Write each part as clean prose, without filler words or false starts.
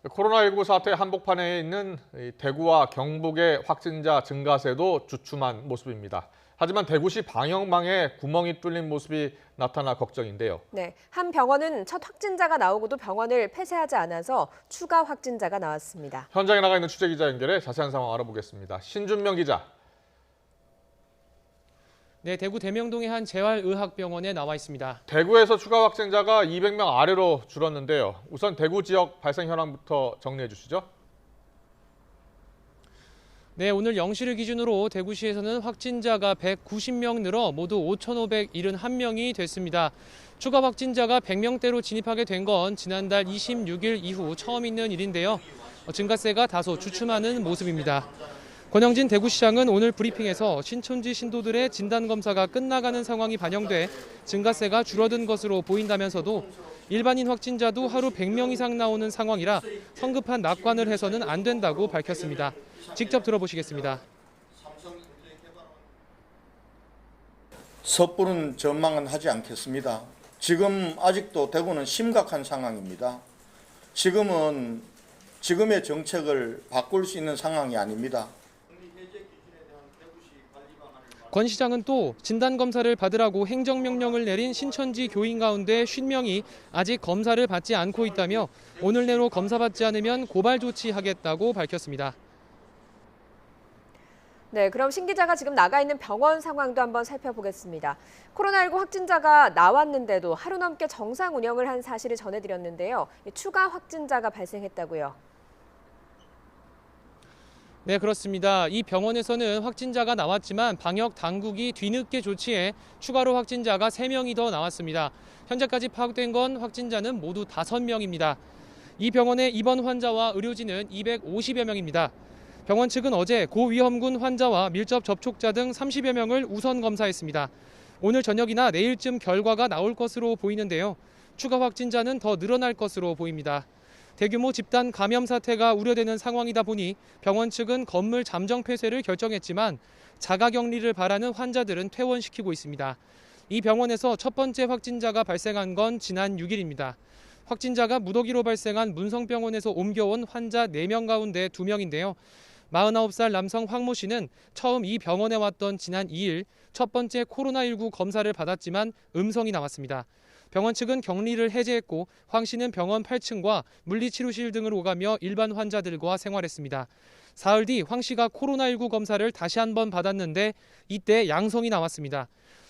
코로나19 사태 한복판에 있는 대구와 경북의 확진자 증가세도 주춤한 모습입니다. 하지만 대구시 방역망에 구멍이 뚫린 모습이 나타나 걱정인데요. 네, 한 병원은 첫 확진자가 나오고도 병원을 폐쇄하지 않아서 추가 확진자가 나왔습니다. 현장에 나가 있는 취재기자 연결해 자세한 상황 알아보겠습니다. 신준명 기자. 네, 대구 대명동의 한 재활의학병원에 나와 있습니다. 대구에서 추가 확진자가 200명 아래로 줄었는데요. 우선 대구 지역 발생 현황부터 정리해 주시죠. 네, 오늘 0시를 기준으로 대구시에서는 확진자가 190명 늘어 모두 5,571명이 됐습니다. 추가 확진자가 100명대로 진입하게 된 건 지난달 26일 이후 처음 있는 일인데요. 증가세가 다소 주춤하는 모습입니다. 권영진 대구시장은 오늘 브리핑에서 신천지 신도들의 진단검사가 끝나가는 상황이 반영돼 증가세가 줄어든 것으로 보인다면서도 일반인 확진자도 하루 100명 이상 나오는 상황이라 성급한 낙관을 해서는 안 된다고 밝혔습니다. 직접 들어보시겠습니다. 섣부른 전망은 하지 않겠습니다. 지금 아직도 대구는 심각한 상황입니다. 지금의 정책을 바꿀 수 있는 상황이 아닙니다. 권 시장은 또 진단검사를 받으라고 행정명령을 내린 신천지 교인 가운데 50명이 아직 검사를 받지 않고 있다며 오늘 내로 검사받지 않으면 고발 조치하겠다고 밝혔습니다. 네, 그럼 신 기자가 지금 나가 있는 병원 상황도 한번 살펴보겠습니다. 코로나19 확진자가 나왔는데도 하루 넘게 정상 운영을 한 사실을 전해드렸는데요. 추가 확진자가 발생했다고요. 네, 그렇습니다. 이 병원에서는 확진자가 나왔지만 방역 당국이 뒤늦게 조치해 추가로 확진자가 3명이 더 나왔습니다. 현재까지 파악된 건 확진자는 모두 5명입니다. 이 병원의 입원 환자와 의료진은 250여 명입니다. 병원 측은 어제 고위험군 환자와 밀접 접촉자 등 30여 명을 우선 검사했습니다. 오늘 저녁이나 내일쯤 결과가 나올 것으로 보이는데요. 추가 확진자는 더 늘어날 것으로 보입니다. 대규모 집단 감염 사태가 우려되는 상황이다 보니 병원 측은 건물 잠정 폐쇄를 결정했지만 자가격리를 바라는 환자들은 퇴원시키고 있습니다. 이 병원에서 첫 번째 확진자가 발생한 건 지난 6일입니다. 확진자가 무더기로 발생한 문성병원에서 옮겨온 환자 4명 가운데 2명인데요. 49살 남성 황모 씨는 처음 이 병원에 왔던 지난 2일 첫 번째 코로나19 검사를 받았지만 음성이 나왔습니다. 병원 측은 격리를 해제했고 황 씨는 병원 8층과 물리치료실 등을 오가며 일반 환자들과 생활했습니다. 사흘 뒤 황 씨가 코로나19 검사를 다시 한번 받았는데 이때 양성이 나왔습니다.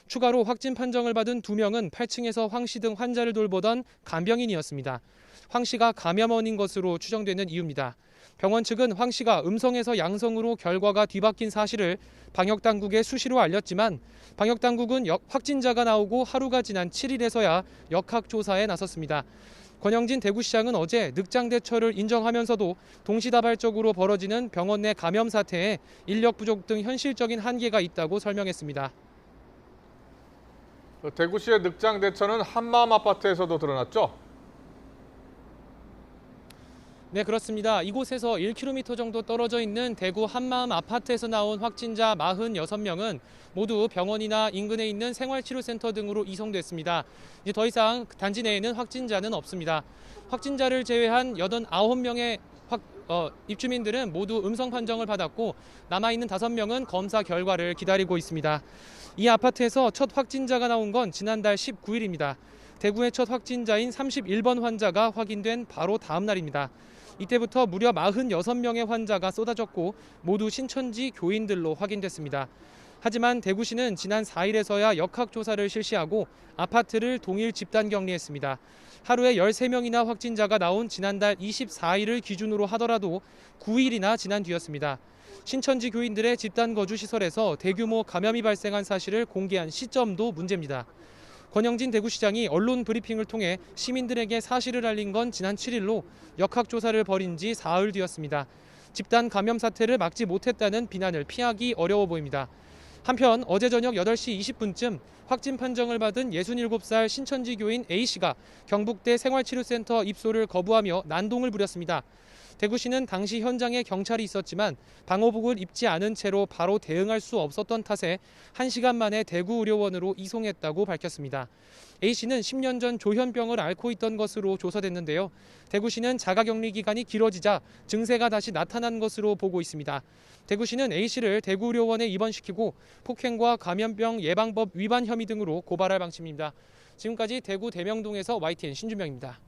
추가로 확진 판정을 받은 2명은 8층에서 황 씨 등 환자를 돌보던 간병인이었습니다. 황 씨가 감염원인 것으로 추정되는 이유입니다. 병원 측은 황 씨가 음성에서 양성으로 결과가 뒤바뀐 사실을 방역당국에 수시로 알렸지만 방역당국은 확진자가 나오고 하루가 지난 7일에서야 역학조사에 나섰습니다. 권영진 대구시장은 어제 늑장 대처를 인정하면서도 동시다발적으로 벌어지는 병원 내 감염 사태에 인력 부족 등 현실적인 한계가 있다고 설명했습니다. 대구시의 늑장 대처는 한마음 아파트에서도 드러났죠? 네, 그렇습니다. 이곳에서 1km 정도 떨어져 있는 대구 한마음 아파트에서 나온 확진자 46명은 모두 병원이나 인근에 있는 생활치료센터 등으로 이송됐습니다. 이제 더 이상 단지 내에는 확진자는 없습니다. 확진자를 제외한 89명의 입주민들은 모두 음성 판정을 받았고 남아있는 5명은 검사 결과를 기다리고 있습니다. 이 아파트에서 첫 확진자가 나온 건 지난달 19일입니다. 대구의 첫 확진자인 31번 환자가 확인된 바로 다음 날입니다. 이때부터 무려 46명의 환자가 쏟아졌고 모두 신천지 교인들로 확인됐습니다. 하지만 대구시는 지난 4일에서야 역학조사를 실시하고 아파트를 동일 집단 격리했습니다. 하루에 13명이나 확진자가 나온 지난달 24일을 기준으로 하더라도 9일이나 지난 뒤였습니다. 신천지 교인들의 집단 거주 시설에서 대규모 감염이 발생한 사실을 공개한 시점도 문제입니다. 권영진 대구시장이 언론 브리핑을 통해 시민들에게 사실을 알린 건 지난 7일로 역학조사를 벌인 지 사흘 뒤였습니다. 집단 감염 사태를 막지 못했다는 비난을 피하기 어려워 보입니다. 한편 어제 저녁 8시 20분쯤 확진 판정을 받은 67살 신천지 교인 A씨가 경북대 생활치료센터 입소를 거부하며 난동을 부렸습니다. 대구시는 당시 현장에 경찰이 있었지만 방호복을 입지 않은 채로 바로 대응할 수 없었던 탓에 1시간 만에 대구의료원으로 이송했다고 밝혔습니다. A씨는 10년 전 조현병을 앓고 있던 것으로 조사됐는데요. 대구시는 자가격리 기간이 길어지자 증세가 다시 나타난 것으로 보고 있습니다. 대구시는 A씨를 대구의료원에 입원시키고 폭행과 감염병 예방법 위반 혐의 등으로 고발할 방침입니다. 지금까지 대구 대명동에서 YTN 신준명입니다.